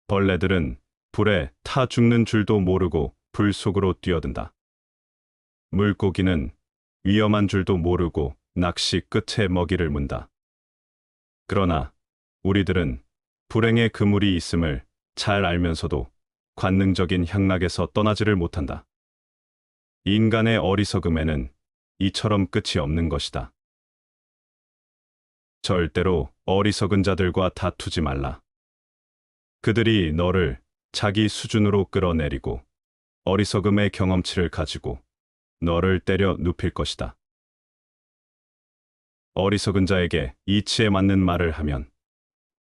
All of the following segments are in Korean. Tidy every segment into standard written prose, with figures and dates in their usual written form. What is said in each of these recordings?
벌레들은 불에 타 죽는 줄도 모르고 불 속으로 뛰어든다. 물고기는 위험한 줄도 모르고 낚시 끝에 먹이를 문다. 그러나 우리들은 불행의 그물이 있음을 잘 알면서도 관능적인 향락에서 떠나지를 못한다. 인간의 어리석음에는 이처럼 끝이 없는 것이다. 절대로 어리석은 자들과 다투지 말라. 그들이 너를 자기 수준으로 끌어내리고 어리석음의 경험치를 가지고 너를 때려 눕힐 것이다. 어리석은 자에게 이치에 맞는 말을 하면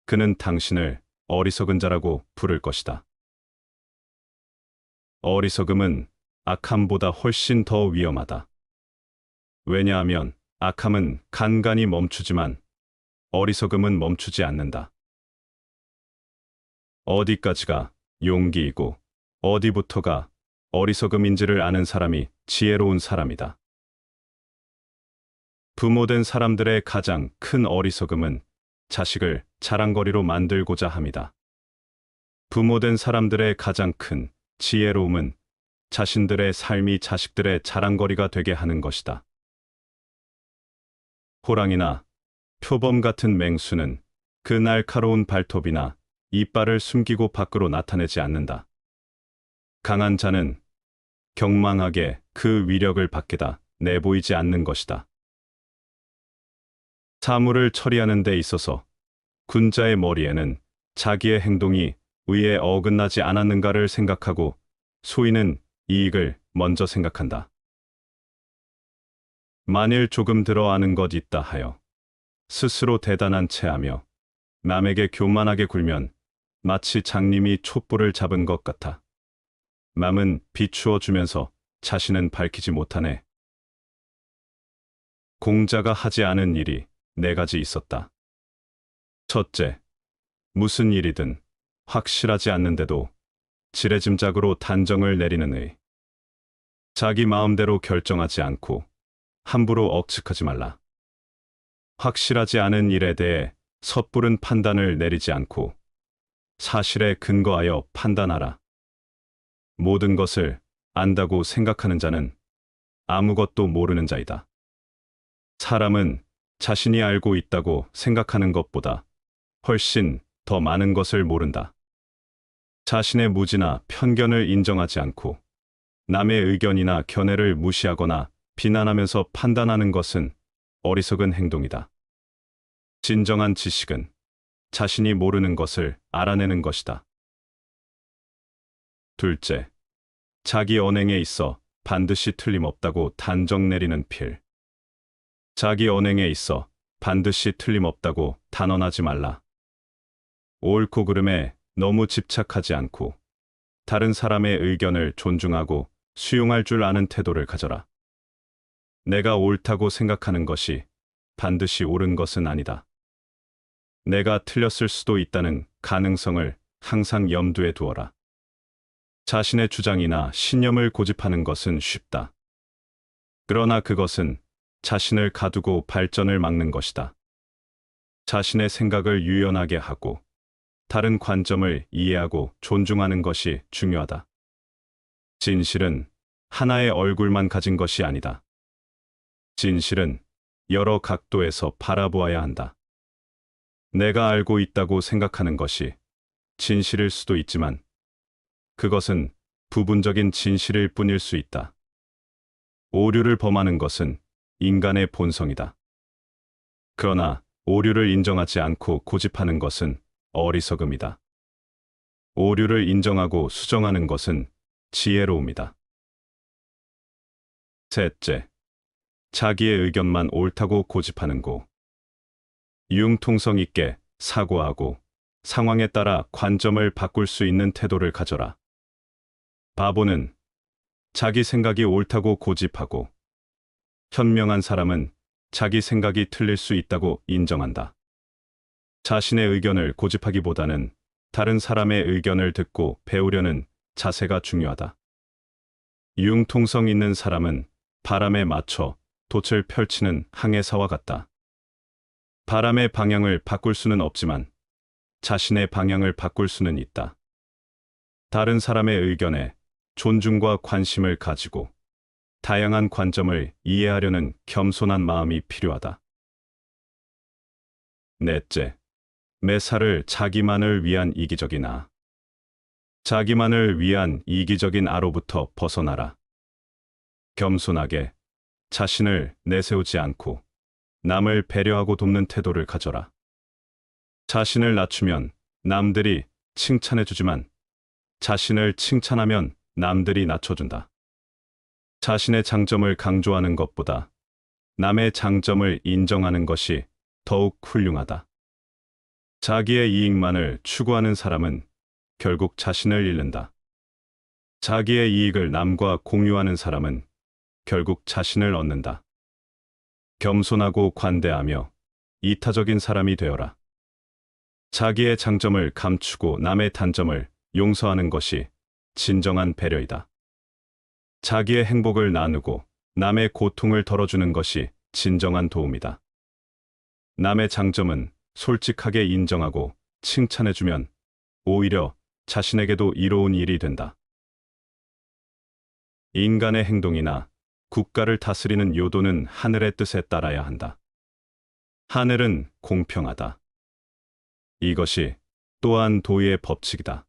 그는 당신을 어리석은 자라고 부를 것이다. 어리석음은 악함보다 훨씬 더 위험하다. 왜냐하면 악함은 간간히 멈추지만 어리석음은 멈추지 않는다. 어디까지가 용기이고 어디부터가 어리석음인지를 아는 사람이 지혜로운 사람이다. 부모된 사람들의 가장 큰 어리석음은 자식을 자랑거리로 만들고자 함이다. 부모된 사람들의 가장 큰 지혜로움은 자신들의 삶이 자식들의 자랑거리가 되게 하는 것이다. 호랑이나 표범 같은 맹수는 그 날카로운 발톱이나 이빨을 숨기고 밖으로 나타내지 않는다. 강한 자는 경망하게 그 위력을 밖에다 내보이지 않는 것이다. 사물을 처리하는 데 있어서 군자의 머리에는 자기의 행동이 의에 어긋나지 않았는가를 생각하고 소인은 이익을 먼저 생각한다. 만일 조금 들어 아는 것 있다 하여 스스로 대단한 체하며 남에게 교만하게 굴면 마치 장님이 촛불을 잡은 것 같아. 남은 비추어 주면서 자신은 밝히지 못하네. 공자가 하지 않은 일이 4가지 있었다. 첫째, 무슨 일이든 확실하지 않는데도 지레짐작으로 단정을 내리는 의. 자기 마음대로 결정하지 않고 함부로 억측하지 말라. 확실하지 않은 일에 대해 섣부른 판단을 내리지 않고 사실에 근거하여 판단하라. 모든 것을 안다고 생각하는 자는 아무것도 모르는 자이다. 사람은 자신이 알고 있다고 생각하는 것보다 훨씬 더 많은 것을 모른다. 자신의 무지나 편견을 인정하지 않고 남의 의견이나 견해를 무시하거나 비난하면서 판단하는 것은 어리석은 행동이다. 진정한 지식은 자신이 모르는 것을 알아내는 것이다. 둘째, 자기 언행에 있어 반드시 틀림없다고 단정 내리는 필. 자기 언행에 있어 반드시 틀림없다고 단언하지 말라. 옳고 그름에 너무 집착하지 않고 다른 사람의 의견을 존중하고 수용할 줄 아는 태도를 가져라. 내가 옳다고 생각하는 것이 반드시 옳은 것은 아니다. 내가 틀렸을 수도 있다는 가능성을 항상 염두에 두어라. 자신의 주장이나 신념을 고집하는 것은 쉽다. 그러나 그것은 자신을 가두고 발전을 막는 것이다. 자신의 생각을 유연하게 하고 다른 관점을 이해하고 존중하는 것이 중요하다. 진실은 하나의 얼굴만 가진 것이 아니다. 진실은 여러 각도에서 바라보아야 한다. 내가 알고 있다고 생각하는 것이 진실일 수도 있지만 그것은 부분적인 진실일 뿐일 수 있다. 오류를 범하는 것은 인간의 본성이다. 그러나 오류를 인정하지 않고 고집하는 것은 어리석음이다. 오류를 인정하고 수정하는 것은 지혜로움이다. 셋째, 자기의 의견만 옳다고 고집하는 고. 융통성 있게 사고하고 상황에 따라 관점을 바꿀 수 있는 태도를 가져라. 바보는 자기 생각이 옳다고 고집하고 현명한 사람은 자기 생각이 틀릴 수 있다고 인정한다. 자신의 의견을 고집하기보다는 다른 사람의 의견을 듣고 배우려는 자세가 중요하다. 융통성 있는 사람은 바람에 맞춰 돛을 펼치는 항해사와 같다. 바람의 방향을 바꿀 수는 없지만 자신의 방향을 바꿀 수는 있다. 다른 사람의 의견에 존중과 관심을 가지고 다양한 관점을 이해하려는 겸손한 마음이 필요하다. 넷째, 매사를 자기만을 위한 이기적인 아. 자기만을 위한 이기적인 아로부터 벗어나라. 겸손하게 자신을 내세우지 않고 남을 배려하고 돕는 태도를 가져라. 자신을 낮추면 남들이 칭찬해주지만 자신을 칭찬하면 남들이 낮춰준다. 자신의 장점을 강조하는 것보다 남의 장점을 인정하는 것이 더욱 훌륭하다. 자기의 이익만을 추구하는 사람은 결국 자신을 잃는다. 자기의 이익을 남과 공유하는 사람은 결국 자신을 얻는다. 겸손하고 관대하며 이타적인 사람이 되어라. 자기의 장점을 감추고 남의 단점을 용서하는 것이 진정한 배려이다. 자기의 행복을 나누고 남의 고통을 덜어주는 것이 진정한 도움이다. 남의 장점은 솔직하게 인정하고 칭찬해주면 오히려 자신에게도 이로운 일이 된다. 인간의 행동이나 국가를 다스리는 요도는 하늘의 뜻에 따라야 한다. 하늘은 공평하다. 이것이 또한 도의 법칙이다.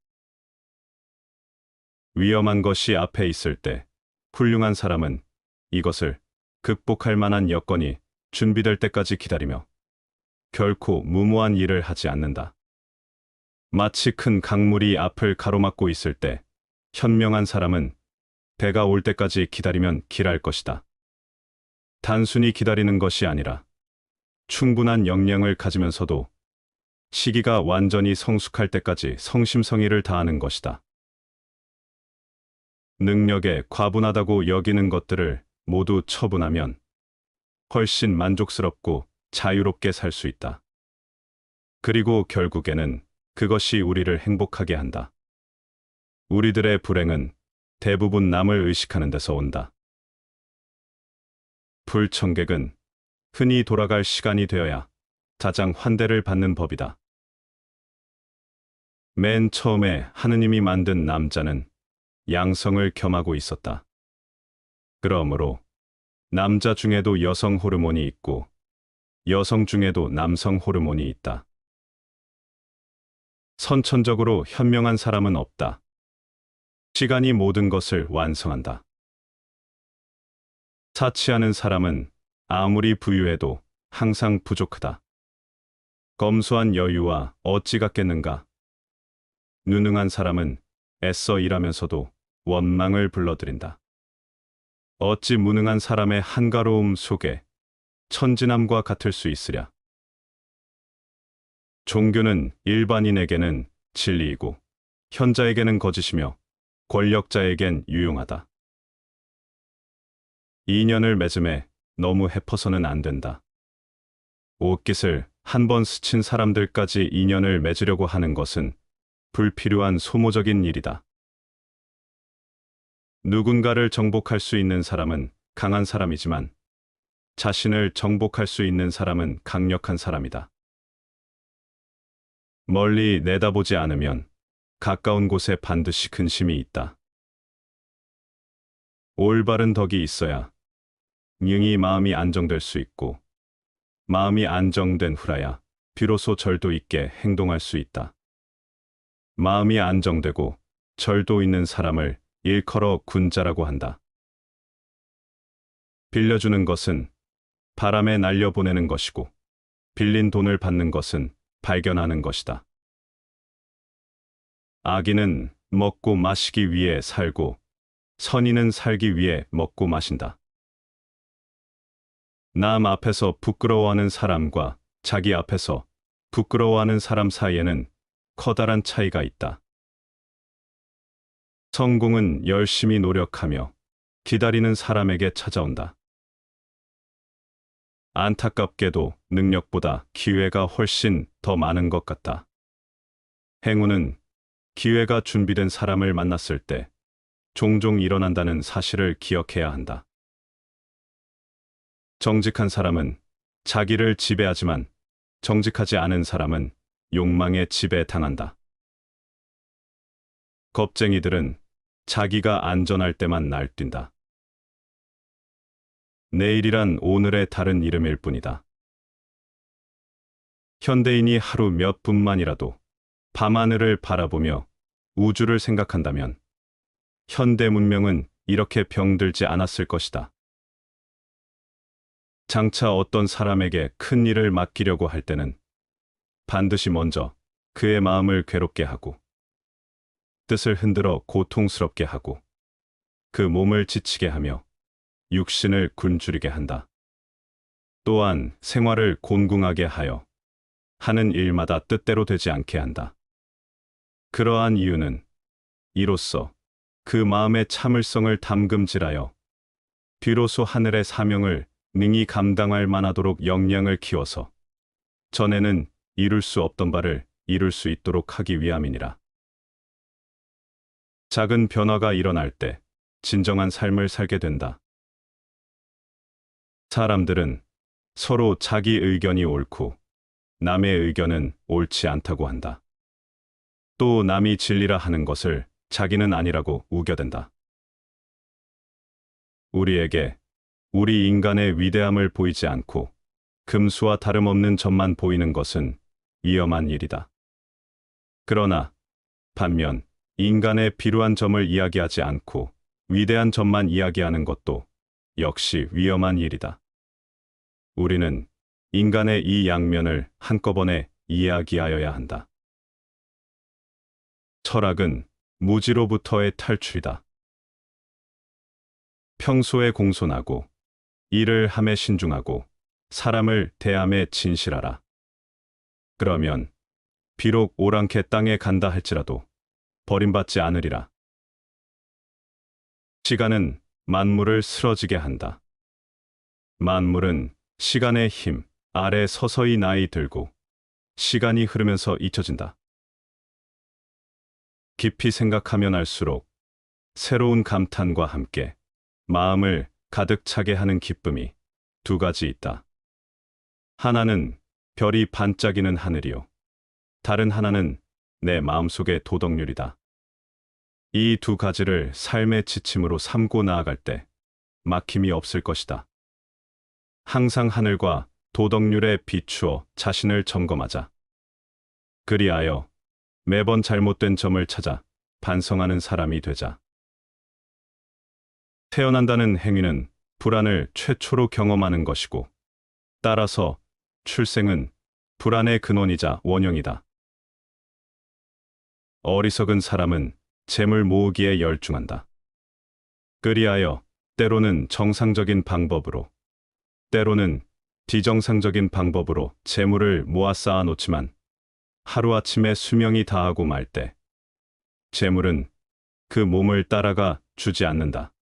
위험한 것이 앞에 있을 때 훌륭한 사람은 이것을 극복할 만한 여건이 준비될 때까지 기다리며 결코 무모한 일을 하지 않는다. 마치 큰 강물이 앞을 가로막고 있을 때 현명한 사람은 배가 올 때까지 기다리면 길할 것이다. 단순히 기다리는 것이 아니라 충분한 역량을 가지면서도 시기가 완전히 성숙할 때까지 성심성의를 다하는 것이다. 능력에 과분하다고 여기는 것들을 모두 처분하면 훨씬 만족스럽고 자유롭게 살 수 있다. 그리고 결국에는 그것이 우리를 행복하게 한다. 우리들의 불행은 대부분 남을 의식하는 데서 온다. 불청객은 흔히 돌아갈 시간이 되어야 가장 환대를 받는 법이다. 맨 처음에 하느님이 만든 남자는 양성을 겸하고 있었다. 그러므로 남자 중에도 여성 호르몬이 있고 여성 중에도 남성 호르몬이 있다. 선천적으로 현명한 사람은 없다. 시간이 모든 것을 완성한다. 사치하는 사람은 아무리 부유해도 항상 부족하다. 검소한 여유와 어찌 같겠는가. 누능한 사람은 애써 일하면서도 원망을 불러들인다. 어찌 무능한 사람의 한가로움 속에 천진함과 같을 수 있으랴. 종교는 일반인에게는 진리이고 현자에게는 거짓이며 권력자에겐 유용하다. 인연을 맺음에 너무 해퍼서는 안 된다. 옷깃을 한 번 스친 사람들까지 인연을 맺으려고 하는 것은 불필요한 소모적인 일이다. 누군가를 정복할 수 있는 사람은 강한 사람이지만 자신을 정복할 수 있는 사람은 강력한 사람이다. 멀리 내다보지 않으면 가까운 곳에 반드시 근심이 있다. 올바른 덕이 있어야 능히 마음이 안정될 수 있고 마음이 안정된 후라야 비로소 절도 있게 행동할 수 있다. 마음이 안정되고 절도 있는 사람을 일컬어 군자라고 한다. 빌려주는 것은 바람에 날려보내는 것이고 빌린 돈을 받는 것은 발견하는 것이다. 악인은 먹고 마시기 위해 살고 선인은 살기 위해 먹고 마신다. 남 앞에서 부끄러워하는 사람과 자기 앞에서 부끄러워하는 사람 사이에는 커다란 차이가 있다. 성공은 열심히 노력하며 기다리는 사람에게 찾아온다. 안타깝게도 능력보다 기회가 훨씬 더 많은 것 같다. 행운은 기회가 준비된 사람을 만났을 때 종종 일어난다는 사실을 기억해야 한다. 정직한 사람은 자기를 지배하지만 정직하지 않은 사람은 욕망에 지배당한다. 겁쟁이들은 자기가 안전할 때만 날뛴다. 내일이란 오늘의 다른 이름일 뿐이다. 현대인이 하루 몇 분만이라도 밤하늘을 바라보며 우주를 생각한다면 현대 문명은 이렇게 병들지 않았을 것이다. 장차 어떤 사람에게 큰 일을 맡기려고 할 때는 반드시 먼저 그의 마음을 괴롭게 하고 뜻을 흔들어 고통스럽게 하고 그 몸을 지치게 하며 육신을 굶주리게 한다. 또한 생활을 곤궁하게 하여 하는 일마다 뜻대로 되지 않게 한다. 그러한 이유는 이로써 그 마음의 참을성을 담금질하여 비로소 하늘의 사명을 능히 감당할 만하도록 역량을 키워서 전에는 이룰 수 없던 바를 이룰 수 있도록 하기 위함이니라. 작은 변화가 일어날 때 진정한 삶을 살게 된다. 사람들은 서로 자기 의견이 옳고 남의 의견은 옳지 않다고 한다. 또 남이 진리라 하는 것을 자기는 아니라고 우겨댄다. 우리에게 우리 인간의 위대함을 보이지 않고 금수와 다름없는 점만 보이는 것은 위험한 일이다. 그러나 반면 인간의 비루한 점을 이야기하지 않고 위대한 점만 이야기하는 것도 역시 위험한 일이다. 우리는 인간의 이 양면을 한꺼번에 이야기하여야 한다. 철학은 무지로부터의 탈출이다. 평소에 공손하고 일을 함에 신중하고 사람을 대함에 진실하라. 그러면 비록 오랑캐 땅에 간다 할지라도 버림받지 않으리라. 시간은 만물을 쓰러지게 한다. 만물은 시간의 힘 아래 서서히 나이 들고 시간이 흐르면서 잊혀진다. 깊이 생각하면 할수록 새로운 감탄과 함께 마음을 가득 차게 하는 기쁨이 두 가지 있다. 하나는 별이 반짝이는 하늘이요. 다른 하나는 내 마음속의 도덕률이다. 이 두 가지를 삶의 지침으로 삼고 나아갈 때 막힘이 없을 것이다. 항상 하늘과 도덕률에 비추어 자신을 점검하자. 그리하여 매번 잘못된 점을 찾아 반성하는 사람이 되자. 태어난다는 행위는 불안을 최초로 경험하는 것이고, 따라서 출생은 불안의 근원이자 원형이다. 어리석은 사람은 재물 모으기에 열중한다. 그리하여 때로는 정상적인 방법으로, 때로는 비정상적인 방법으로 재물을 모아 쌓아 놓지만 하루아침에 수명이 다하고 말 때 재물은 그 몸을 따라가 주지 않는다.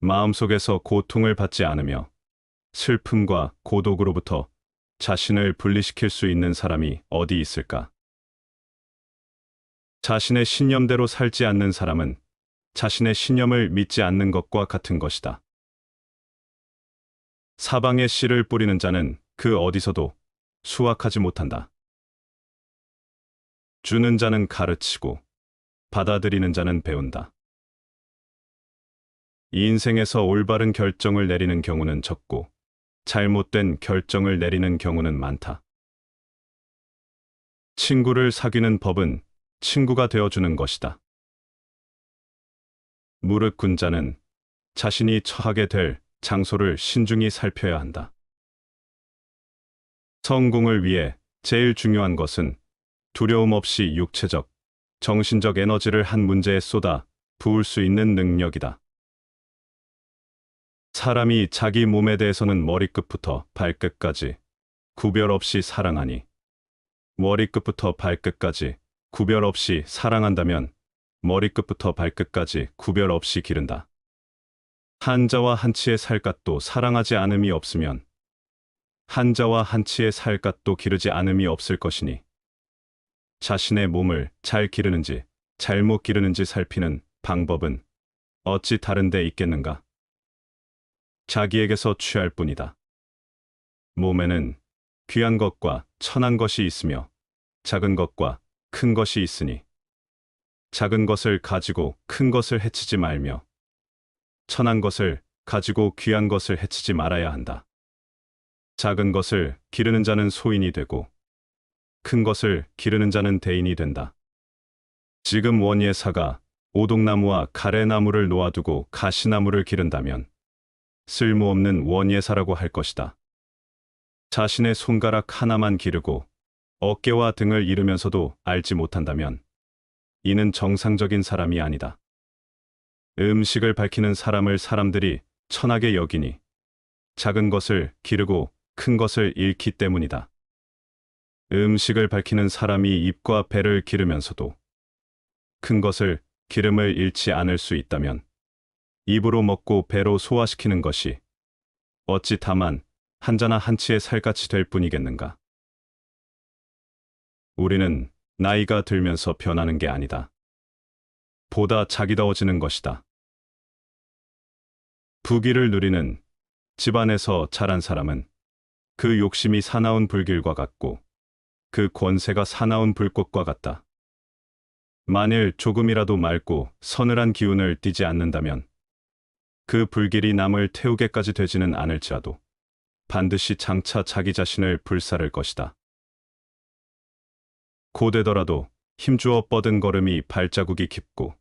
마음속에서 고통을 받지 않으며 슬픔과 고독으로부터 자신을 분리시킬 수 있는 사람이 어디 있을까? 자신의 신념대로 살지 않는 사람은 자신의 신념을 믿지 않는 것과 같은 것이다. 사방에 씨를 뿌리는 자는 그 어디서도 수확하지 못한다. 주는 자는 가르치고 받아들이는 자는 배운다. 이 인생에서 올바른 결정을 내리는 경우는 적고 잘못된 결정을 내리는 경우는 많다. 친구를 사귀는 법은 친구가 되어주는 것이다. 무릇 군 자는 자신이 처하게 될 장소를 신중히 살펴야 한다. 성공을 위해 제일 중요한 것은 두려움 없이 육체적, 정신적 에너지를 한 문제에 쏟아 부을 수 있는 능력이다. 사람이 자기 몸에 대해서는 머리끝부터 발끝까지 구별 없이 사랑하니 머리끝부터 발끝까지 구별 없이 사랑한다면 머리끝부터 발끝까지 구별 없이 기른다. 한자와 한치의 살갗도 사랑하지 않음이 없으면 한자와 한치의 살갗도 기르지 않음이 없을 것이니 자신의 몸을 잘 기르는지 잘못 기르는지 살피는 방법은 어찌 다른 데 있겠는가? 자기에게서 취할 뿐이다. 몸에는 귀한 것과 천한 것이 있으며 작은 것과 큰 것이 있으니 작은 것을 가지고 큰 것을 해치지 말며 천한 것을 가지고 귀한 것을 해치지 말아야 한다. 작은 것을 기르는 자는 소인이 되고 큰 것을 기르는 자는 대인이 된다. 지금 원예사가 오동나무와 가래나무를 놓아두고 가시나무를 기른다면 쓸모없는 원예사라고 할 것이다. 자신의 손가락 하나만 기르고 어깨와 등을 이르면서도 알지 못한다면 이는 정상적인 사람이 아니다. 음식을 밝히는 사람을 사람들이 천하게 여기니 작은 것을 기르고 큰 것을 잃기 때문이다. 음식을 밝히는 사람이 입과 배를 기르면서도 큰 것을 기름을 잃지 않을 수 있다면 입으로 먹고 배로 소화시키는 것이 어찌 다만 한자나 한치의 살같이 될 뿐이겠는가. 우리는 나이가 들면서 변하는 게 아니다. 보다 자기다워지는 것이다. 부귀를 누리는 집안에서 자란 사람은 그 욕심이 사나운 불길과 같고 그 권세가 사나운 불꽃과 같다. 만일 조금이라도 맑고 서늘한 기운을 띠지 않는다면 그 불길이 남을 태우게까지 되지는 않을지라도 반드시 장차 자기 자신을 불사를 것이다. 고되더라도 힘주어 뻗은 걸음이 발자국이 깊고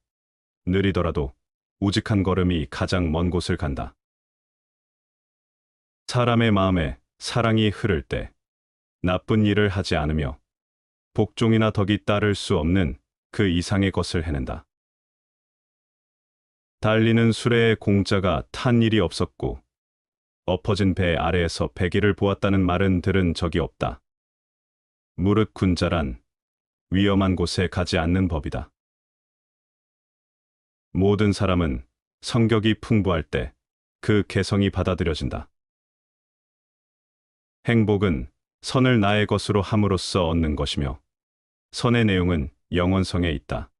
느리더라도 우직한 걸음이 가장 먼 곳을 간다. 사람의 마음에 사랑이 흐를 때 나쁜 일을 하지 않으며 복종이나 덕이 따를 수 없는 그 이상의 것을 해낸다. 달리는 수레의 공자가 탄 일이 없었고 엎어진 배 아래에서 배기를 보았다는 말은 들은 적이 없다. 무릇 군자란 위험한 곳에 가지 않는 법이다. 모든 사람은 성격이 풍부할 때 그 개성이 받아들여진다. 행복은 선을 나의 것으로 함으로써 얻는 것이며 선의 내용은 영원성에 있다.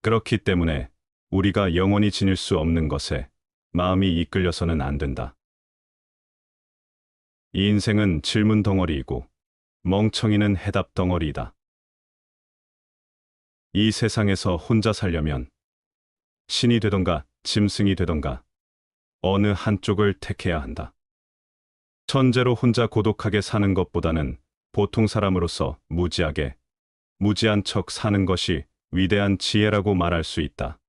그렇기 때문에 우리가 영원히 지닐 수 없는 것에 마음이 이끌려서는 안 된다. 이 인생은 질문 덩어리이고 멍청이는 해답 덩어리이다. 이 세상에서 혼자 살려면 신이 되던가 짐승이 되던가 어느 한쪽을 택해야 한다. 천재로 혼자 고독하게 사는 것보다는 보통 사람으로서 무지한 척 사는 것이 위대한 지혜라고 말할 수 있다.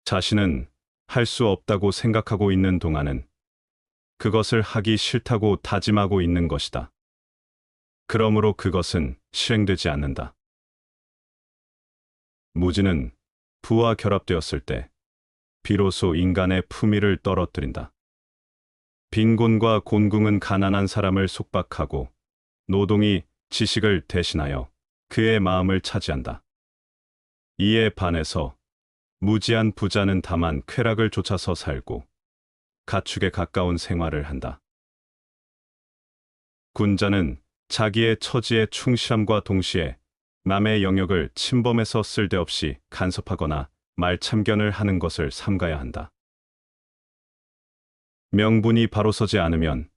자신은 할 수 없다고 생각하고 있는 동안은 그것을 하기 싫다고 다짐하고 있는 것이다. 그러므로 그것은 실행되지 않는다. 무지는 부와 결합되었을 때 비로소 인간의 품위를 떨어뜨린다. 빈곤과 곤궁은 가난한 사람을 속박하고 노동이 지식을 대신하여 그의 마음을 차지한다. 이에 반해서 무지한 부자는 다만 쾌락을 쫓아서 살고 가축에 가까운 생활을 한다. 군자는 자기의 처지에 충실함과 동시에 남의 영역을 침범해서 쓸데없이 간섭하거나 말참견을 하는 것을 삼가야 한다. 명분이 바로 서지 않으면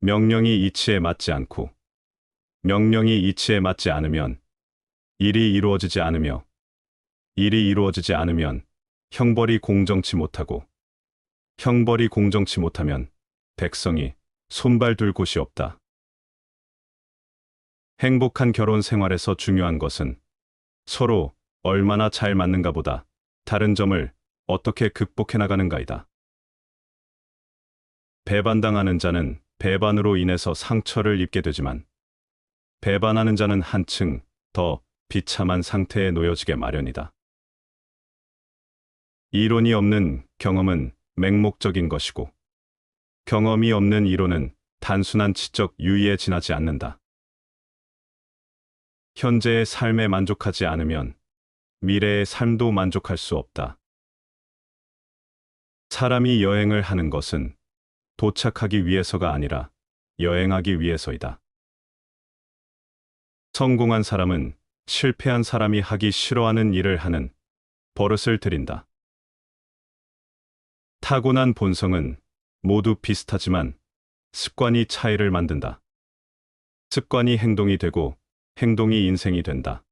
명령이 이치에 맞지 않고 명령이 이치에 맞지 않으면 일이 이루어지지 않으며 일이 이루어지지 않으면 형벌이 공정치 못하고 형벌이 공정치 못하면 백성이 손발 둘 곳이 없다. 행복한 결혼 생활에서 중요한 것은 서로 얼마나 잘 맞는가 보다 다른 점을 어떻게 극복해 나가는가이다. 배반당하는 자는 배반으로 인해서 상처를 입게 되지만 배반하는 자는 한층 더 비참한 상태에 놓여지게 마련이다. 이론이 없는 경험은 맹목적인 것이고 경험이 없는 이론은 단순한 지적 유의에 지나지 않는다. 현재의 삶에 만족하지 않으면 미래의 삶도 만족할 수 없다. 사람이 여행을 하는 것은 도착하기 위해서가 아니라 여행하기 위해서이다. 성공한 사람은 실패한 사람이 하기 싫어하는 일을 하는 버릇을 들인다. 타고난 본성은 모두 비슷하지만 습관이 차이를 만든다. 습관이 행동이 되고 행동이 인생이 된다.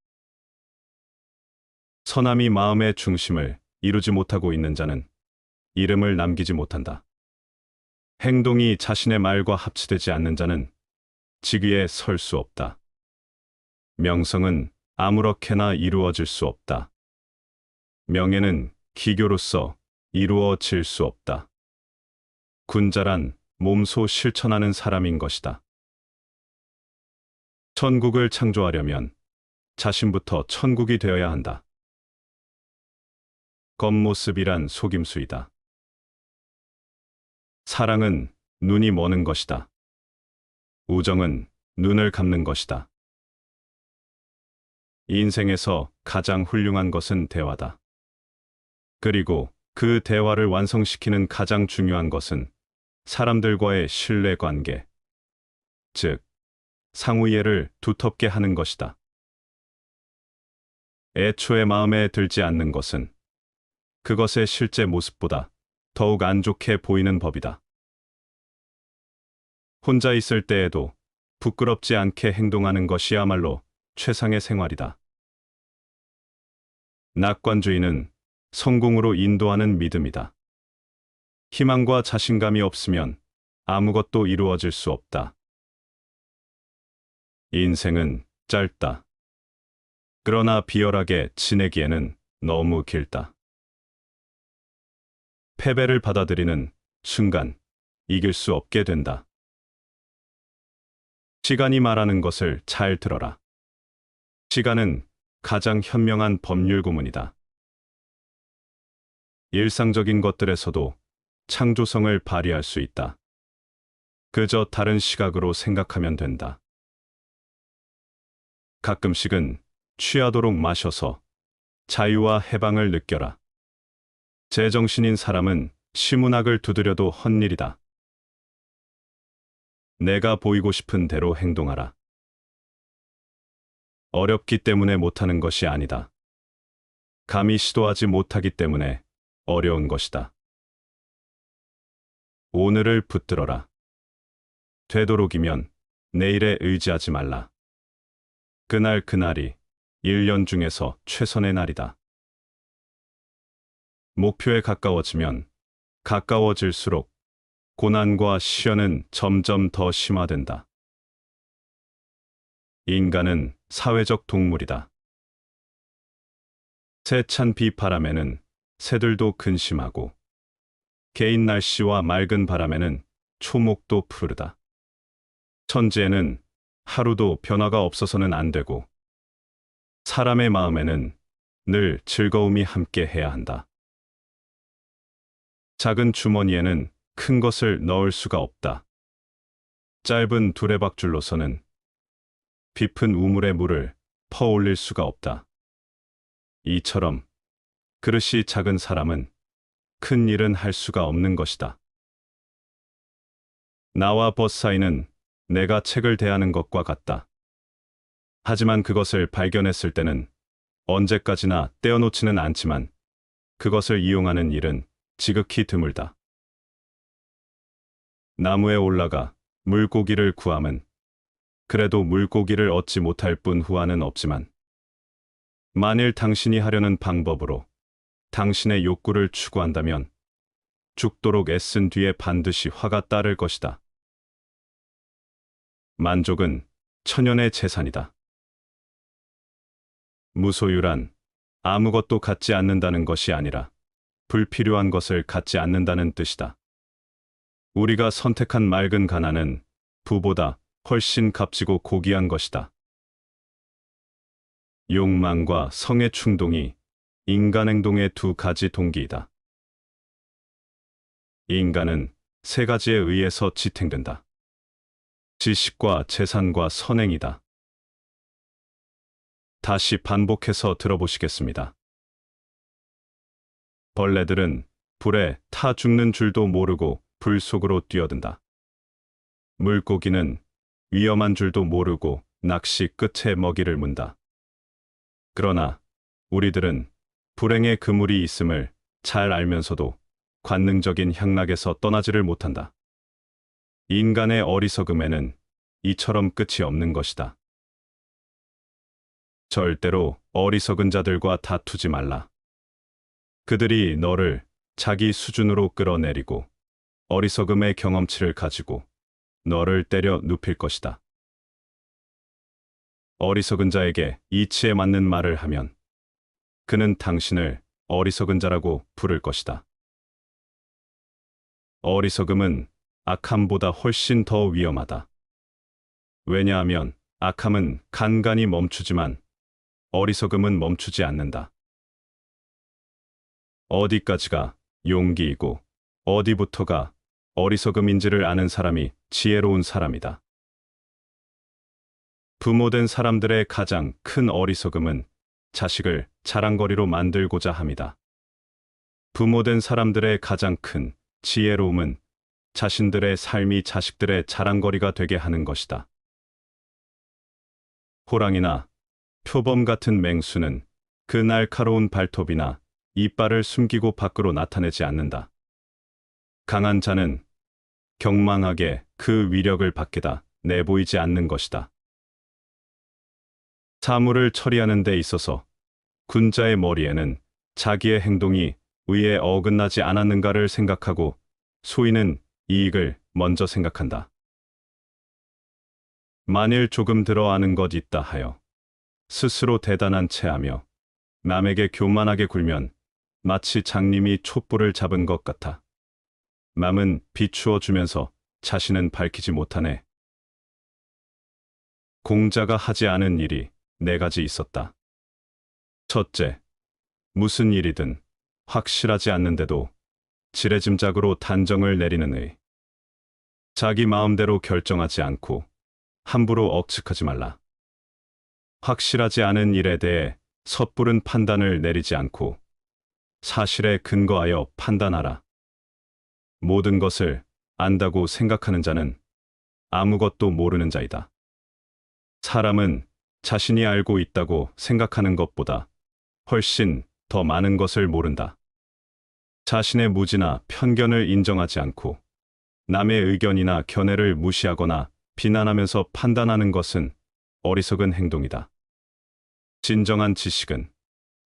선함이 마음의 중심을 이루지 못하고 있는 자는 이름을 남기지 못한다. 행동이 자신의 말과 합치되지 않는 자는 직위에 설 수 없다. 명성은 아무렇게나 이루어질 수 없다. 명예는 기교로서 이루어질 수 없다. 군자란 몸소 실천하는 사람인 것이다. 천국을 창조하려면 자신부터 천국이 되어야 한다. 겉모습이란 속임수이다. 사랑은 눈이 머는 것이다. 우정은 눈을 감는 것이다. 인생에서 가장 훌륭한 것은 대화다. 그리고 그 대화를 완성시키는 가장 중요한 것은 사람들과의 신뢰관계, 즉, 상호이해를 두텁게 하는 것이다. 애초에 마음에 들지 않는 것은 그것의 실제 모습보다 더욱 안 좋게 보이는 법이다. 혼자 있을 때에도 부끄럽지 않게 행동하는 것이야말로 최상의 생활이다. 낙관주의는 성공으로 인도하는 믿음이다. 희망과 자신감이 없으면 아무것도 이루어질 수 없다. 인생은 짧다. 그러나 비열하게 지내기에는 너무 길다. 패배를 받아들이는 순간 이길 수 없게 된다. 시간이 말하는 것을 잘 들어라. 시간은 가장 현명한 법률 고문이다. 일상적인 것들에서도 창조성을 발휘할 수 있다. 그저 다른 시각으로 생각하면 된다. 가끔씩은 취하도록 마셔서 자유와 해방을 느껴라. 제정신인 사람은 시문학을 두드려도 헛일이다. 내가 보이고 싶은 대로 행동하라. 어렵기 때문에 못하는 것이 아니다. 감히 시도하지 못하기 때문에 어려운 것이다. 오늘을 붙들어라. 되도록이면 내일에 의지하지 말라. 그날이 1년 중에서 최선의 날이다. 목표에 가까워지면 가까워질수록 고난과 시련은 점점 더 심화된다. 인간은 사회적 동물이다. 세찬 비바람에는 새들도 근심하고 개인 날씨와 맑은 바람에는 초목도 푸르다. 천지에는 하루도 변화가 없어서는 안 되고 사람의 마음에는 늘 즐거움이 함께 해야 한다. 작은 주머니에는 큰 것을 넣을 수가 없다. 짧은 두레박줄로서는 깊은 우물에 물을 퍼올릴 수가 없다. 이처럼 그릇이 작은 사람은 큰 일은 할 수가 없는 것이다. 나와 벗 사이는 내가 책을 대하는 것과 같다. 하지만 그것을 발견했을 때는 언제까지나 떼어놓지는 않지만 그것을 이용하는 일은 지극히 드물다. 나무에 올라가 물고기를 구함은 그래도 물고기를 얻지 못할 뿐 후환은 없지만 만일 당신이 하려는 방법으로 당신의 욕구를 추구한다면 죽도록 애쓴 뒤에 반드시 화가 따를 것이다. 만족은 천연의 재산이다. 무소유란 아무것도 갖지 않는다는 것이 아니라 불필요한 것을 갖지 않는다는 뜻이다. 우리가 선택한 맑은 가난은 부보다 훨씬 값지고 고귀한 것이다. 욕망과 성의 충동이 인간 행동의 두 가지 동기이다. 인간은 세 가지에 의해서 지탱된다. 지식과 재산과 선행이다. 다시 반복해서 들어보시겠습니다. 벌레들은 불에 타 죽는 줄도 모르고 불 속으로 뛰어든다. 물고기는 위험한 줄도 모르고 낚시 끝에 먹이를 문다. 그러나 우리들은 불행의 그물이 있음을 잘 알면서도 관능적인 향락에서 떠나지를 못한다. 인간의 어리석음에는 이처럼 끝이 없는 것이다. 절대로 어리석은 자들과 다투지 말라. 그들이 너를 자기 수준으로 끌어내리고 어리석음의 경험치를 가지고 너를 때려 눕힐 것이다. 어리석은 자에게 이치에 맞는 말을 하면 그는 당신을 어리석은 자라고 부를 것이다. 어리석음은 악함보다 훨씬 더 위험하다. 왜냐하면 악함은 간간히 멈추지만 어리석음은 멈추지 않는다. 어디까지가 용기이고 어디부터가 어리석음인지를 아는 사람이 지혜로운 사람이다. 부모된 사람들의 가장 큰 어리석음은 자식을 자랑거리로 만들고자 함이다. 부모된 사람들의 가장 큰 지혜로움은 자신들의 삶이 자식들의 자랑거리가 되게 하는 것이다. 호랑이나 표범 같은 맹수는 그 날카로운 발톱이나 이빨을 숨기고 밖으로 나타내지 않는다. 강한 자는 경망하게 그 위력을 밖에다 내보이지 않는 것이다. 사물을 처리하는 데 있어서 군자의 머리에는 자기의 행동이 의에 어긋나지 않았는가를 생각하고 소인은 이익을 먼저 생각한다. 만일 조금 들어 아는 것 있다 하여 스스로 대단한 체하며 남에게 교만하게 굴면 마치 장님이 촛불을 잡은 것 같아. 남은 비추어 주면서 자신은 밝히지 못하네. 공자가 하지 않은 일이 4가지 있었다. 첫째, 무슨 일이든 확실하지 않는데도 지레짐작으로 단정을 내리는 의. 자기 마음대로 결정하지 않고 함부로 억측하지 말라. 확실하지 않은 일에 대해 섣부른 판단을 내리지 않고 사실에 근거하여 판단하라. 모든 것을 안다고 생각하는 자는 아무것도 모르는 자이다. 사람은 자신이 알고 있다고 생각하는 것보다 훨씬 더 많은 것을 모른다. 자신의 무지나 편견을 인정하지 않고 남의 의견이나 견해를 무시하거나 비난하면서 판단하는 것은 어리석은 행동이다. 진정한 지식은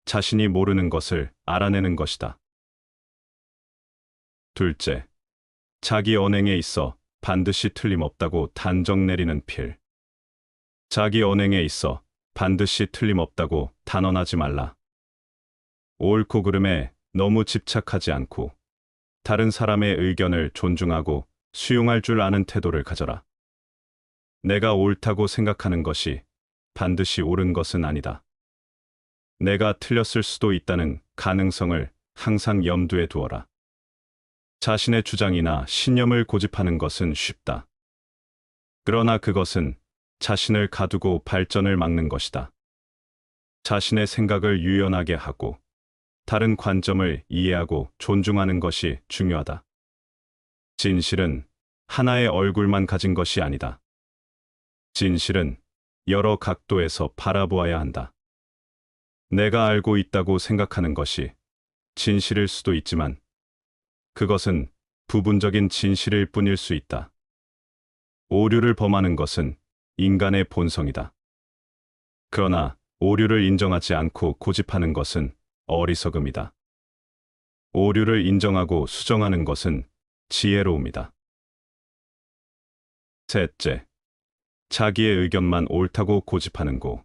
자신이 모르는 것을 알아내는 것이다. 둘째, 자기 언행에 있어 반드시 틀림없다고 단정 내리는 필. 자기 언행에 있어 반드시 틀림없다고 단언하지 말라. 옳고 그름에 너무 집착하지 않고 다른 사람의 의견을 존중하고 수용할 줄 아는 태도를 가져라. 내가 옳다고 생각하는 것이 반드시 옳은 것은 아니다. 내가 틀렸을 수도 있다는 가능성을 항상 염두에 두어라. 자신의 주장이나 신념을 고집하는 것은 쉽다. 그러나 그것은 자신을 가두고 발전을 막는 것이다. 자신의 생각을 유연하게 하고 다른 관점을 이해하고 존중하는 것이 중요하다. 진실은 하나의 얼굴만 가진 것이 아니다. 진실은 여러 각도에서 바라보아야 한다. 내가 알고 있다고 생각하는 것이 진실일 수도 있지만 그것은 부분적인 진실일 뿐일 수 있다. 오류를 범하는 것은 인간의 본성이다. 그러나 오류를 인정하지 않고 고집하는 것은 어리석음이다. 오류를 인정하고 수정하는 것은 지혜로움이다. 셋째, 자기의 의견만 옳다고 고집하는 고.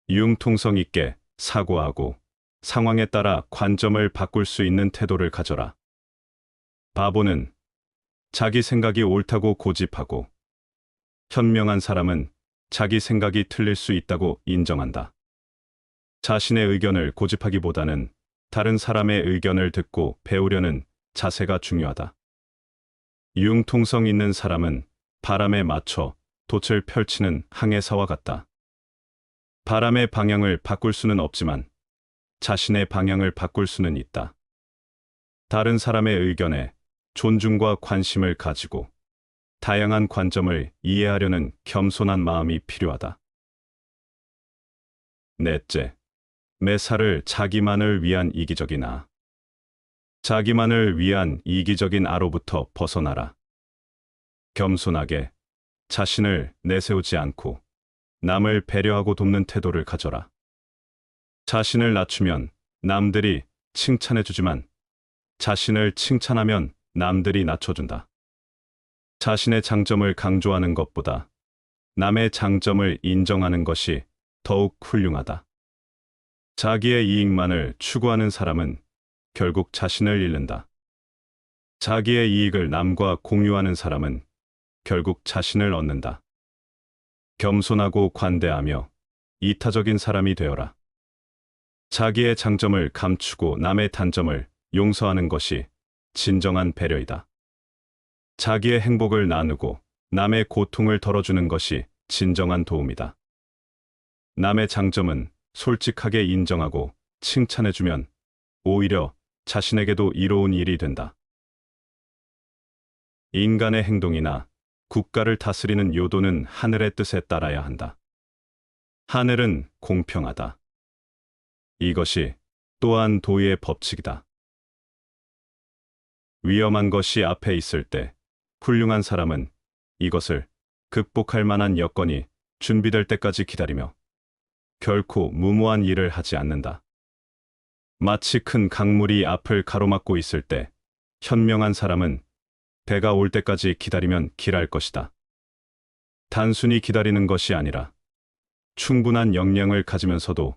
융통성 있게 사고하고 상황에 따라 관점을 바꿀 수 있는 태도를 가져라. 바보는 자기 생각이 옳다고 고집하고 현명한 사람은 자기 생각이 틀릴 수 있다고 인정한다. 자신의 의견을 고집하기보다는 다른 사람의 의견을 듣고 배우려는 자세가 중요하다. 융통성 있는 사람은 바람에 맞춰 돛을 펼치는 항해사와 같다. 바람의 방향을 바꿀 수는 없지만 자신의 방향을 바꿀 수는 있다. 다른 사람의 의견에 존중과 관심을 가지고 다양한 관점을 이해하려는 겸손한 마음이 필요하다. 넷째, 매사를 자기만을 위한 이기적인 아. 자기만을 위한 이기적인 아로부터 벗어나라. 겸손하게 자신을 내세우지 않고 남을 배려하고 돕는 태도를 가져라. 자신을 낮추면 남들이 칭찬해주지만 자신을 칭찬하면 남들이 낮춰준다. 자신의 장점을 강조하는 것보다 남의 장점을 인정하는 것이 더욱 훌륭하다. 자기의 이익만을 추구하는 사람은 결국 자신을 잃는다. 자기의 이익을 남과 공유하는 사람은 결국 자신을 얻는다. 겸손하고 관대하며 이타적인 사람이 되어라. 자기의 장점을 감추고 남의 단점을 용서하는 것이 진정한 배려이다. 자기의 행복을 나누고 남의 고통을 덜어주는 것이 진정한 도움이다. 남의 장점은 솔직하게 인정하고 칭찬해주면 오히려 자신에게도 이로운 일이 된다. 인간의 행동이나 국가를 다스리는 요도는 하늘의 뜻에 따라야 한다. 하늘은 공평하다. 이것이 또한 도의 법칙이다. 위험한 것이 앞에 있을 때 훌륭한 사람은 이것을 극복할 만한 여건이 준비될 때까지 기다리며 결코 무모한 일을 하지 않는다. 마치 큰 강물이 앞을 가로막고 있을 때 현명한 사람은 배가 올 때까지 기다리면 길할 것이다. 단순히 기다리는 것이 아니라 충분한 역량을 가지면서도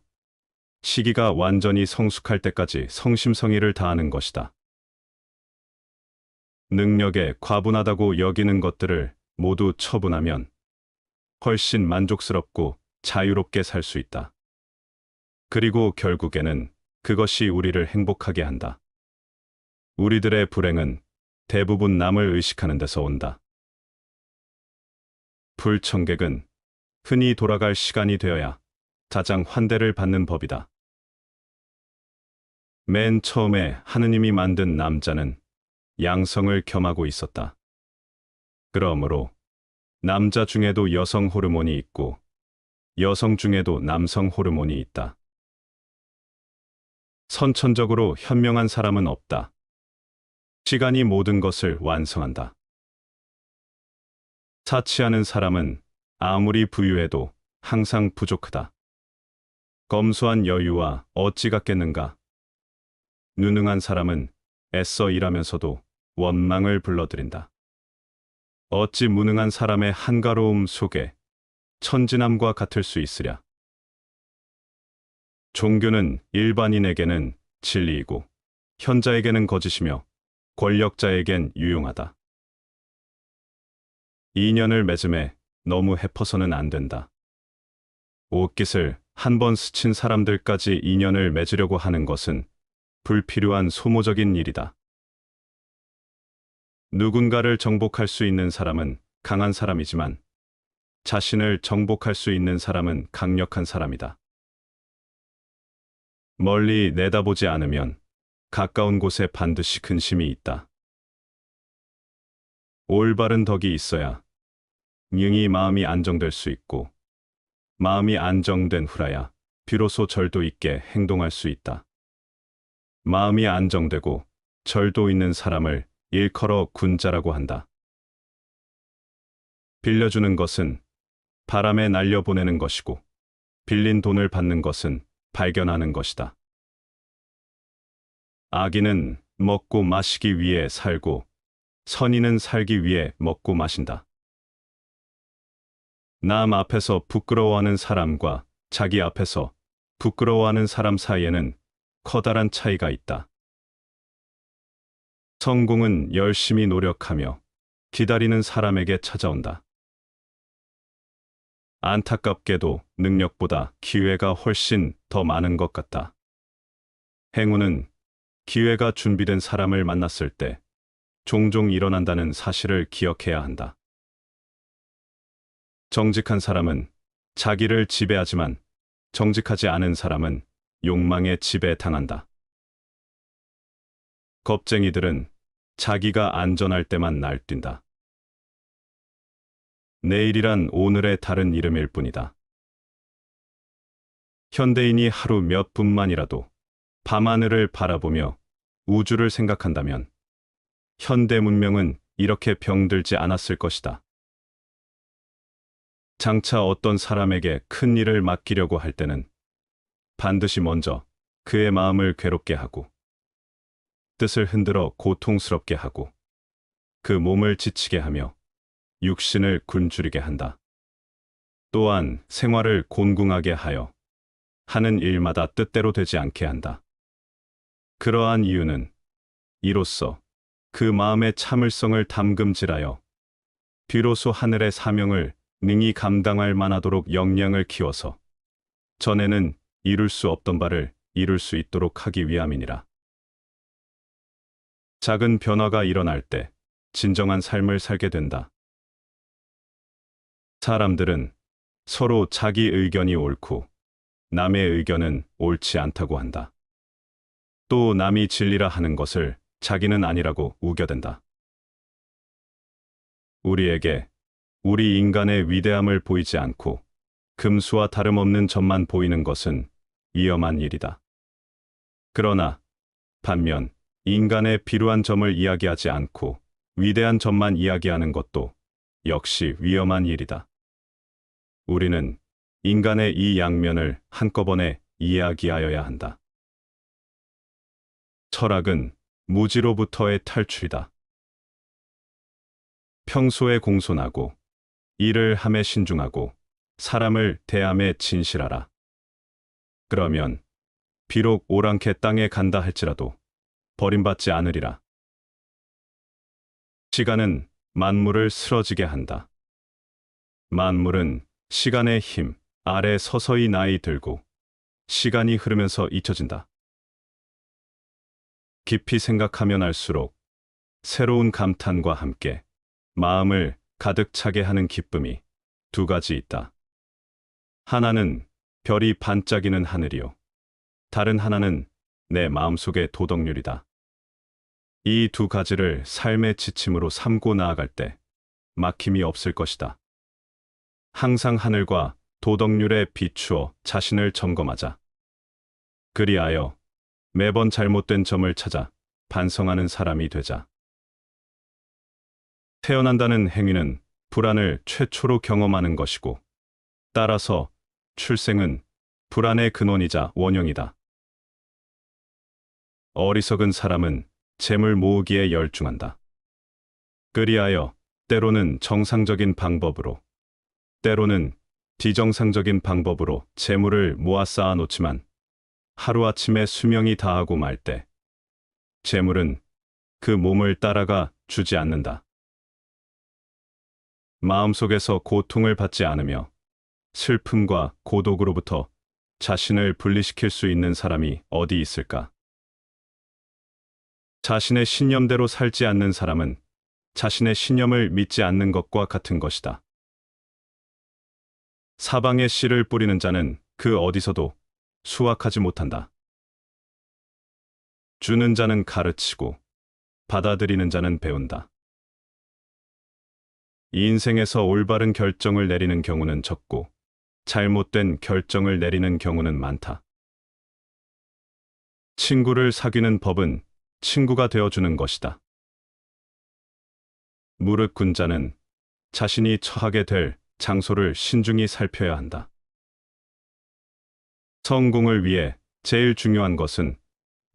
시기가 완전히 성숙할 때까지 성심성의를 다하는 것이다. 능력에 과분하다고 여기는 것들을 모두 처분하면 훨씬 만족스럽고 자유롭게 살 수 있다. 그리고 결국에는 그것이 우리를 행복하게 한다. 우리들의 불행은 대부분 남을 의식하는 데서 온다. 불청객은 흔히 돌아갈 시간이 되어야 가장 환대를 받는 법이다. 맨 처음에 하느님이 만든 남자는 양성을 겸하고 있었다. 그러므로 남자 중에도 여성 호르몬이 있고 여성 중에도 남성 호르몬이 있다. 선천적으로 현명한 사람은 없다. 시간이 모든 것을 완성한다. 사치하는 사람은 아무리 부유해도 항상 부족하다. 검소한 여유와 어찌 같겠는가. 누능한 사람은 애써 일하면서도 원망을 불러들인다. 어찌 무능한 사람의 한가로움 속에 천진함과 같을 수 있으랴. 종교는 일반인에게는 진리이고 현자에게는 거짓이며 권력자에겐 유용하다. 인연을 맺음에 너무 해퍼서는 안 된다. 옷깃을 한 번 스친 사람들까지 인연을 맺으려고 하는 것은 불필요한 소모적인 일이다. 누군가를 정복할 수 있는 사람은 강한 사람이지만 자신을 정복할 수 있는 사람은 강력한 사람이다. 멀리 내다보지 않으면 가까운 곳에 반드시 근심이 있다. 올바른 덕이 있어야 능히 마음이 안정될 수 있고 마음이 안정된 후라야 비로소 절도 있게 행동할 수 있다. 마음이 안정되고 절도 있는 사람을 일컬어 군자라고 한다. 빌려주는 것은 바람에 날려보내는 것이고 빌린 돈을 받는 것은 발견하는 것이다. 악인은 먹고 마시기 위해 살고 선인은 살기 위해 먹고 마신다. 남 앞에서 부끄러워하는 사람과 자기 앞에서 부끄러워하는 사람 사이에는 커다란 차이가 있다. 성공은 열심히 노력하며 기다리는 사람에게 찾아온다. 안타깝게도 능력보다 기회가 훨씬 더 많은 것 같다. 행운은 기회가 준비된 사람을 만났을 때 종종 일어난다는 사실을 기억해야 한다. 정직한 사람은 자기를 지배하지만 정직하지 않은 사람은 욕망에 지배당한다. 겁쟁이들은 자기가 안전할 때만 날뛴다. 내일이란 오늘의 다른 이름일 뿐이다. 현대인이 하루 몇 분만이라도 밤하늘을 바라보며 우주를 생각한다면 현대 문명은 이렇게 병들지 않았을 것이다. 장차 어떤 사람에게 큰 일을 맡기려고 할 때는 반드시 먼저 그의 마음을 괴롭게 하고 뜻을 흔들어 고통스럽게 하고 그 몸을 지치게 하며 육신을 굶주리게 한다. 또한 생활을 곤궁하게 하여 하는 일마다 뜻대로 되지 않게 한다. 그러한 이유는 이로써 그 마음의 참을성을 담금질하여 비로소 하늘의 사명을 능히 감당할 만하도록 역량을 키워서 전에는 이룰 수 없던 바를 이룰 수 있도록 하기 위함이니라. 작은 변화가 일어날 때 진정한 삶을 살게 된다. 사람들은 서로 자기 의견이 옳고 남의 의견은 옳지 않다고 한다. 또 남이 진리라 하는 것을 자기는 아니라고 우겨댄다. 우리에게 우리 인간의 위대함을 보이지 않고 금수와 다름없는 점만 보이는 것은 위험한 일이다. 그러나 반면 인간의 비루한 점을 이야기하지 않고 위대한 점만 이야기하는 것도 역시 위험한 일이다. 우리는 인간의 이 양면을 한꺼번에 이야기하여야 한다. 철학은 무지로부터의 탈출이다. 평소에 공손하고 일을 함에 신중하고 사람을 대함에 진실하라. 그러면 비록 오랑캐 땅에 간다 할지라도 버림받지 않으리라. 시간은 만물을 쓰러지게 한다. 만물은 시간의 힘 아래 서서히 나이 들고 시간이 흐르면서 잊혀진다. 깊이 생각하면 알수록 새로운 감탄과 함께 마음을 가득 차게 하는 기쁨이 두 가지 있다. 하나는 별이 반짝이는 하늘이요. 다른 하나는 내 마음속의 도덕률이다. 이 두 가지를 삶의 지침으로 삼고 나아갈 때 막힘이 없을 것이다. 항상 하늘과 도덕률에 비추어 자신을 점검하자. 그리하여 매번 잘못된 점을 찾아 반성하는 사람이 되자. 태어난다는 행위는 불안을 최초로 경험하는 것이고, 따라서 출생은 불안의 근원이자 원형이다. 어리석은 사람은 재물 모으기에 열중한다. 그리하여 때로는 정상적인 방법으로, 때로는 비정상적인 방법으로 재물을 모아 쌓아 놓지만 하루아침에 수명이 다하고 말 때 재물은 그 몸을 따라가 주지 않는다. 마음속에서 고통을 받지 않으며 슬픔과 고독으로부터 자신을 분리시킬 수 있는 사람이 어디 있을까? 자신의 신념대로 살지 않는 사람은 자신의 신념을 믿지 않는 것과 같은 것이다. 사방에 씨를 뿌리는 자는 그 어디서도 수확하지 못한다. 주는 자는 가르치고 받아들이는 자는 배운다. 인생에서 올바른 결정을 내리는 경우는 적고 잘못된 결정을 내리는 경우는 많다. 친구를 사귀는 법은 친구가 되어주는 것이다. 무릇 군 자는 자신이 처하게 될 장소를 신중히 살펴야 한다. 성공을 위해 제일 중요한 것은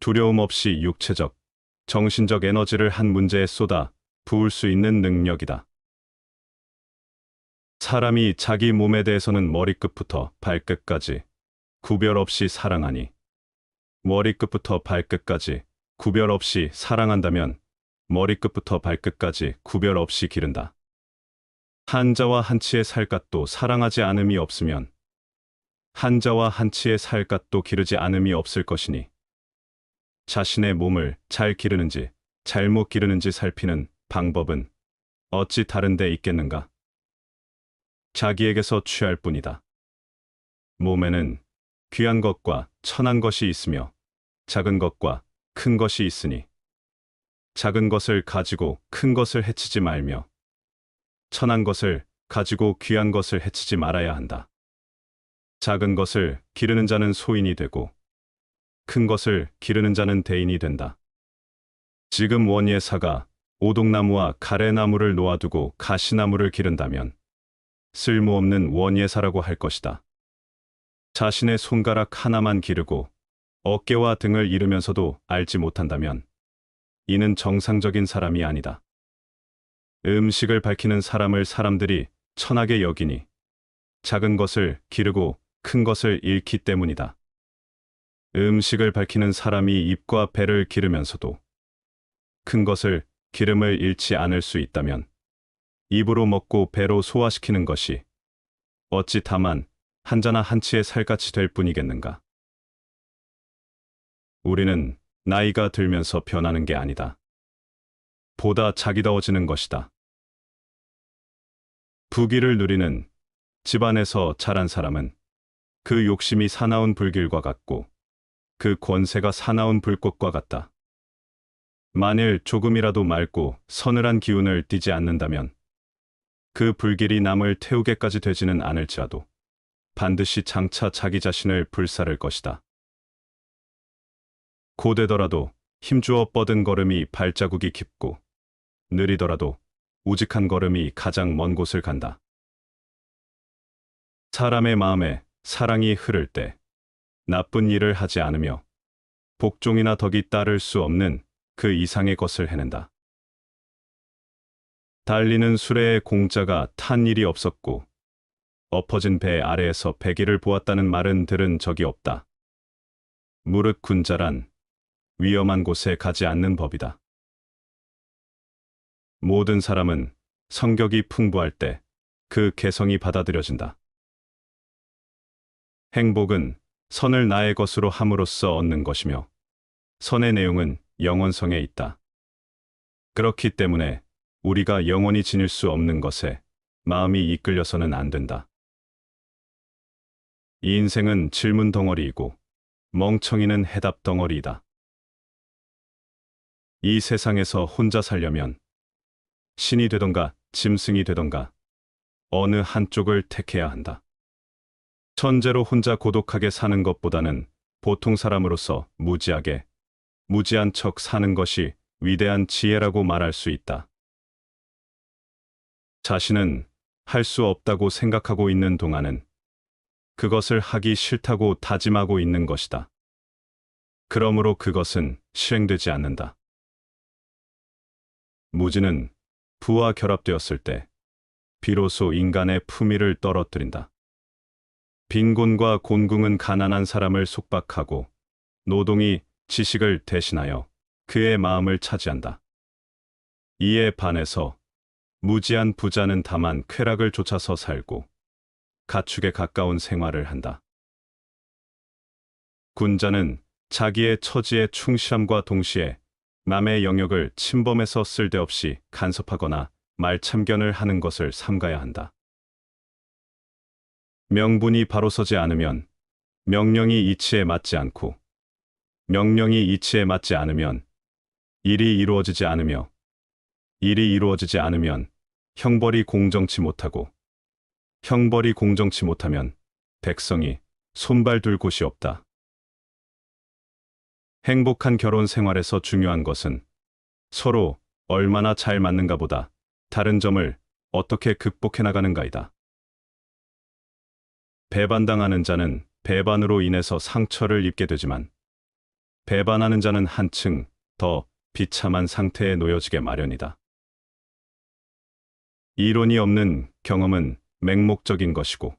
두려움 없이 육체적, 정신적 에너지를 한 문제에 쏟아 부을 수 있는 능력이다. 사람이 자기 몸에 대해서는 머리끝부터 발끝까지 구별 없이 사랑하니 머리끝부터 발끝까지 구별 없이 사랑한다면 머리끝부터 발끝까지 구별 없이 기른다. 한자와 한치의 살갗도 사랑하지 않음이 없으면 한자와 한치의 살갗도 기르지 않음이 없을 것이니 자신의 몸을 잘 기르는지 잘못 기르는지 살피는 방법은 어찌 다른 데 있겠는가? 자기에게서 취할 뿐이다. 몸에는 귀한 것과 천한 것이 있으며 작은 것과 큰 것이 있으니 작은 것을 가지고 큰 것을 해치지 말며 천한 것을 가지고 귀한 것을 해치지 말아야 한다. 작은 것을 기르는 자는 소인이 되고 큰 것을 기르는 자는 대인이 된다. 지금 원예사가 오동나무와 가래나무를 놓아두고 가시나무를 기른다면 쓸모없는 원예사라고 할 것이다. 자신의 손가락 하나만 기르고 어깨와 등을 이르면서도 알지 못한다면 이는 정상적인 사람이 아니다. 음식을 밝히는 사람을 사람들이 천하게 여기니 작은 것을 기르고 큰 것을 잃기 때문이다. 음식을 밝히는 사람이 입과 배를 기르면서도 큰 것을 기름을 잃지 않을 수 있다면 입으로 먹고 배로 소화시키는 것이 어찌 다만 한자나 한치의 살같이 될 뿐이겠는가. 우리는 나이가 들면서 변하는 게 아니다. 보다 자기다워지는 것이다. 부귀를 누리는 집안에서 자란 사람은 그 욕심이 사나운 불길과 같고 그 권세가 사나운 불꽃과 같다. 만일 조금이라도 맑고 서늘한 기운을 띠지 않는다면 그 불길이 남을 태우게까지 되지는 않을지라도 반드시 장차 자기 자신을 불사를 것이다. 고되더라도 힘주어 뻗은 걸음이 발자국이 깊고 느리더라도 우직한 걸음이 가장 먼 곳을 간다. 사람의 마음에 사랑이 흐를 때 나쁜 일을 하지 않으며 복종이나 덕이 따를 수 없는 그 이상의 것을 해낸다. 달리는 수레의 공자가 탄 일이 없었고 엎어진 배 아래에서 배기를 보았다는 말은 들은 적이 없다. 무릇 군자란 위험한 곳에 가지 않는 법이다. 모든 사람은 성격이 풍부할 때 그 개성이 받아들여진다. 행복은 선을 나의 것으로 함으로써 얻는 것이며 선의 내용은 영원성에 있다. 그렇기 때문에 우리가 영원히 지닐 수 없는 것에 마음이 이끌려서는 안 된다. 이 인생은 질문 덩어리이고 멍청이는 해답 덩어리이다. 이 세상에서 혼자 살려면 신이 되던가 짐승이 되던가 어느 한쪽을 택해야 한다. 천재로 혼자 고독하게 사는 것보다는 보통 사람으로서 무지한 척 사는 것이 위대한 지혜라고 말할 수 있다. 자신은 할 수 없다고 생각하고 있는 동안은 그것을 하기 싫다고 다짐하고 있는 것이다. 그러므로 그것은 실행되지 않는다. 무지는 부와 결합되었을 때 비로소 인간의 품위를 떨어뜨린다. 빈곤과 곤궁은 가난한 사람을 속박하고 노동이 지식을 대신하여 그의 마음을 차지한다. 이에 반해서 무지한 부자는 다만 쾌락을 쫓아서 살고 가축에 가까운 생활을 한다. 군자는 자기의 처지에 충실함과 동시에 남의 영역을 침범해서 쓸데없이 간섭하거나 말참견을 하는 것을 삼가야 한다. 명분이 바로 서지 않으면 명령이 이치에 맞지 않고 명령이 이치에 맞지 않으면 일이 이루어지지 않으며 일이 이루어지지 않으면 형벌이 공정치 못하고 형벌이 공정치 못하면 백성이 손발 둘 곳이 없다. 행복한 결혼 생활에서 중요한 것은 서로 얼마나 잘 맞는가 보다 다른 점을 어떻게 극복해 나가는가이다. 배반당하는 자는 배반으로 인해서 상처를 입게 되지만 배반하는 자는 한층 더 비참한 상태에 놓여지게 마련이다. 이론이 없는 경험은 맹목적인 것이고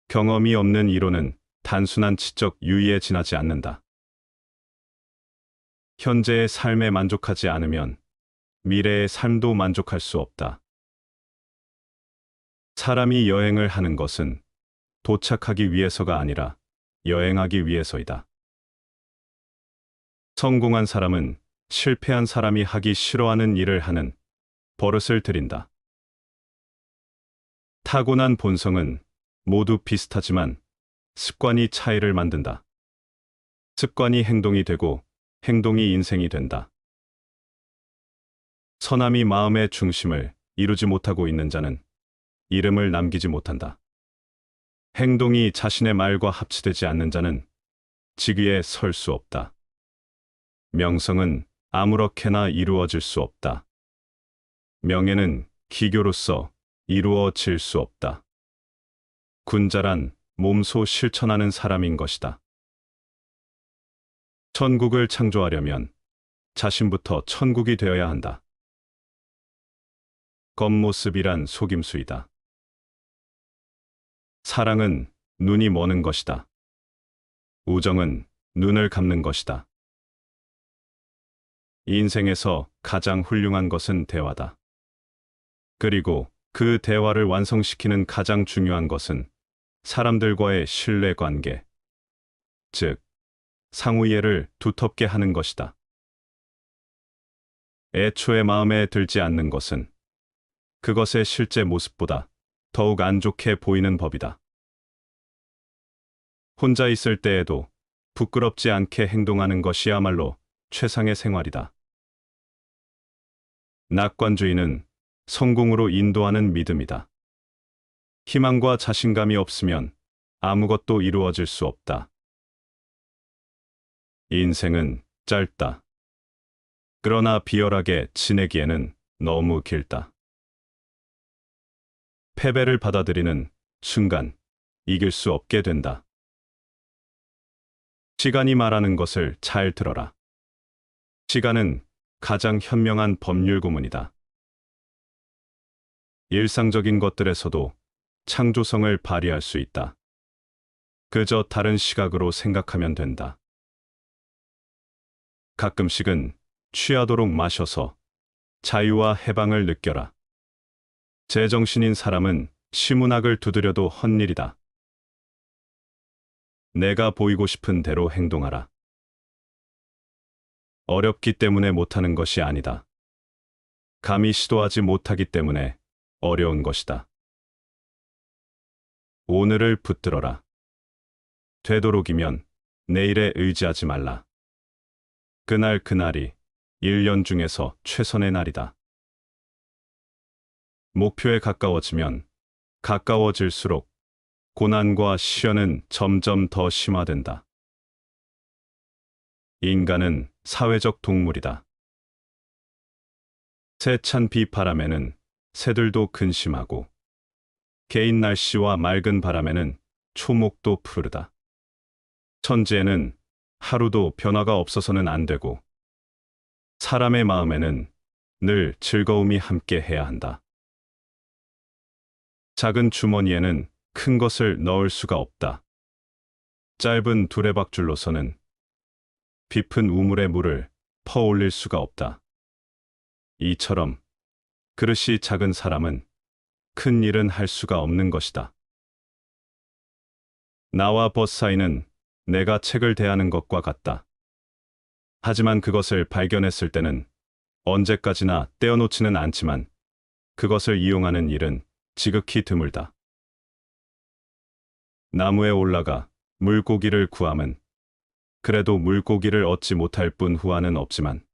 경험이 없는 이론은 단순한 지적 유의에 지나지 않는다. 현재의 삶에 만족하지 않으면 미래의 삶도 만족할 수 없다. 사람이 여행을 하는 것은 도착하기 위해서가 아니라 여행하기 위해서이다. 성공한 사람은 실패한 사람이 하기 싫어하는 일을 하는 버릇을 들인다. 타고난 본성은 모두 비슷하지만 습관이 차이를 만든다. 습관이 행동이 되고 행동이 인생이 된다. 선함이 마음의 중심을 이루지 못하고 있는 자는 이름을 남기지 못한다. 행동이 자신의 말과 합치되지 않는 자는 직위에 설 수 없다. 명성은 아무렇게나 이루어질 수 없다. 명예는 기교로서 이루어질 수 없다. 군자란 몸소 실천하는 사람인 것이다. 천국을 창조하려면 자신부터 천국이 되어야 한다. 겉모습이란 속임수이다. 사랑은 눈이 머는 것이다. 우정은 눈을 감는 것이다. 인생에서 가장 훌륭한 것은 대화다. 그리고 그 대화를 완성시키는 가장 중요한 것은 사람들과의 신뢰관계, 즉, 상호이해를 두텁게 하는 것이다. 애초에 마음에 들지 않는 것은 그것의 실제 모습보다 더욱 안 좋게 보이는 법이다. 혼자 있을 때에도 부끄럽지 않게 행동하는 것이야말로 최상의 생활이다. 낙관주의는 성공으로 인도하는 믿음이다. 희망과 자신감이 없으면 아무것도 이루어질 수 없다. 인생은 짧다. 그러나 비열하게 지내기에는 너무 길다. 패배를 받아들이는 순간 이길 수 없게 된다. 시간이 말하는 것을 잘 들어라. 시간은 가장 현명한 법률 고문이다. 일상적인 것들에서도 창조성을 발휘할 수 있다. 그저 다른 시각으로 생각하면 된다. 가끔씩은 취하도록 마셔서 자유와 해방을 느껴라. 제정신인 사람은 시문학을 두드려도 헛일이다. 내가 보이고 싶은 대로 행동하라. 어렵기 때문에 못하는 것이 아니다. 감히 시도하지 못하기 때문에 어려운 것이다. 오늘을 붙들어라. 되도록이면 내일에 의지하지 말라. 그날이 1년 중에서 최선의 날이다. 목표에 가까워지면 가까워질수록 고난과 시련은 점점 더 심화된다. 인간은 사회적 동물이다. 세찬 비바람에는 새들도 근심하고 개인 날씨와 맑은 바람에는 초목도 푸르다. 천지에는 하루도 변화가 없어서는 안 되고 사람의 마음에는 늘 즐거움이 함께 해야 한다. 작은 주머니에는 큰 것을 넣을 수가 없다. 짧은 두레박줄로서는 깊은 우물에 물을 퍼올릴 수가 없다. 이처럼 그릇이 작은 사람은 큰 일은 할 수가 없는 것이다. 나와 벗 사이는 내가 책을 대하는 것과 같다. 하지만 그것을 발견했을 때는 언제까지나 떼어놓지는 않지만 그것을 이용하는 일은 지극히 드물다. 나무에 올라가 물고기를 구함은 그래도 물고기를 얻지 못할 뿐 후환은 없지만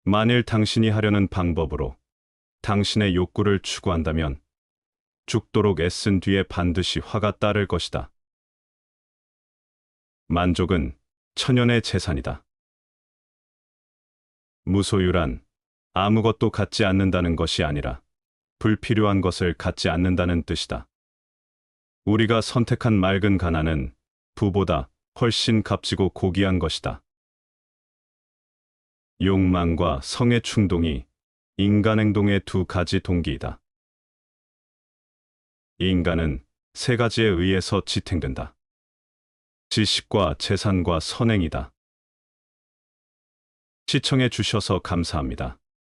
만일 당신이 하려는 방법으로 당신의 욕구를 추구한다면 죽도록 애쓴 뒤에 반드시 화가 따를 것이다. 만족은 천연의 재산이다. 무소유란 아무것도 갖지 않는다는 것이 아니라 불필요한 것을 갖지 않는다는 뜻이다. 우리가 선택한 맑은 가난은 부보다 훨씬 값지고 고귀한 것이다. 욕망과 성의 충동이 인간 행동의 두 가지 동기이다. 인간은 세 가지에 의해서 지탱된다. 지식과 재산과 선행이다. 시청해 주셔서 감사합니다.